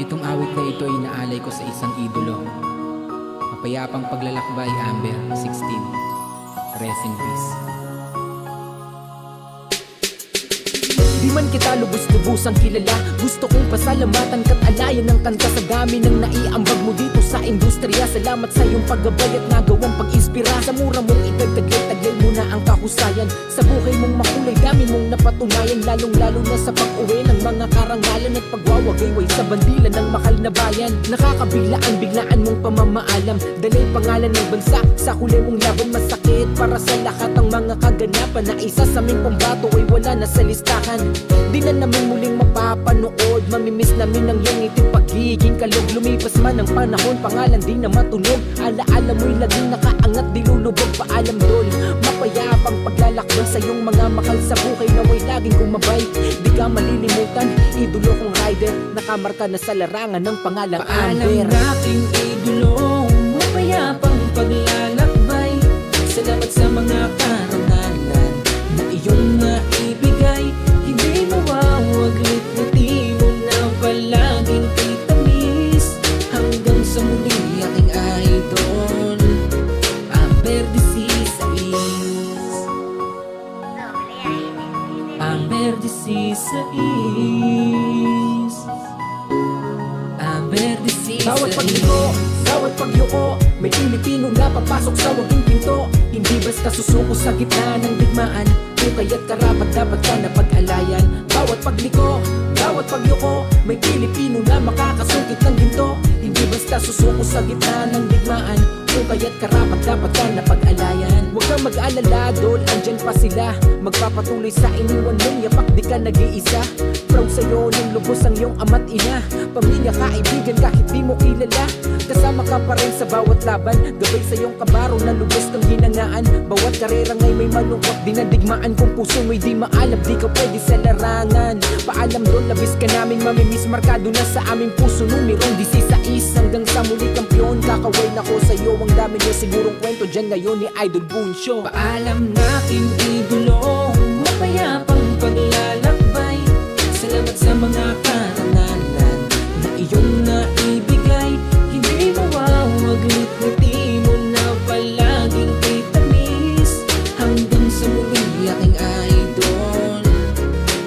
Itong awit na ito ay inaalay ko sa isang idolo. Mapayapang paglalakbay, Amber, 16. Rest in peace. Di man kita lubos-lubosang kilala, gusto kong pasalamatan ka't alayan ng kanta sa dami ng naiambag mo dito sa industriya. Salamat sa iyong paggabay at nagawang pag-inspira. Sa mura mong itagtaglay-taglay mo na ang kahusayan. Sa buhay mong makulay, dami mong napatunayan. Lalong-lalo na sa pag-uwi ng mga karangalan at pagwawagayway sa bandila ng mahal na bayan. Nakakabiglaan, biglaan mong pamamaalam, dalay pangalan ng bansa sa huli mong laban. Masakit para sa lahat ng mga kaganapan na isa sa aming pambato ay wala na sa listahan. Di na namin muling mapapanood, mamimiss namin ang iyong iting pagiging kalog. Lumipas man ang panahon, pangalan di na matunog. Alaala mo'y laging nakaangat, di lulubog. Paalam dol, mapayapang paglalakbay sa iyong mga mahal sa buhay na way laging gumabay. Di ka malilimutan, idolo kong rider, nakamarka na sa larangan ng pangalang Paalam Amber. nating idolo, mapayapang paglalakbay. Salamat sa mga karangalan na iyong naibigay. Hindi mawawaglit, ngiti mo na palaging kitamis. Hanggang sa muli aking idol, Amber 16. Amber 16. Amber 16. Bawat pagliko, bawat pagyuko, may Pilipino na papasok sa waging pinto. Hindi basta susuko sa gitna ng digmaan, kaya't karapat dapat ka na pag-alayan. Bawat pagliko, bawat pagyuko, may Pilipino na makakasungkit ng ginto. Hindi basta susuko sa gitna ng digmaan, kaya't karapat dapat ka na pag-alayan. Huwag kang mag-alala, dol, andyan pa sila, magpapatuloy sa iniwan mong yapak, di ka nag-iisa. Proud sa'yo ng lubos ang iyong ama't ina, pamilya, kaibigan, kahit di mo kilala. Kasama ka pa rin sa bawat laban, gabay sa iyong kabaro na lubos kang hinangaan. Bawat karera ngay may malungkot, dinadigmaan kung puso mo'y di maalab, di ka pwede sa larangan. Paalam doon, labis ka naming mamimiss, markado na sa aming puso numerong 16. Hanggang sa muli kampiyon, kakaway na ko sa'yo, ang dami niya sigurong kwento dyan ngayon ni Idol Buncho. Paalam natin idolo, mapayapang paglalakbay. Salamat sa mga karangalan na iyong naibigay. Hindi mawawaglit, ngiti mo na palaging kitamis. Hanggang sa muli aking idol,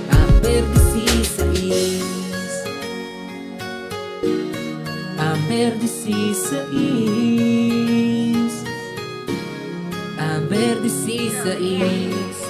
Amber 16. Amber 16. Amber 16.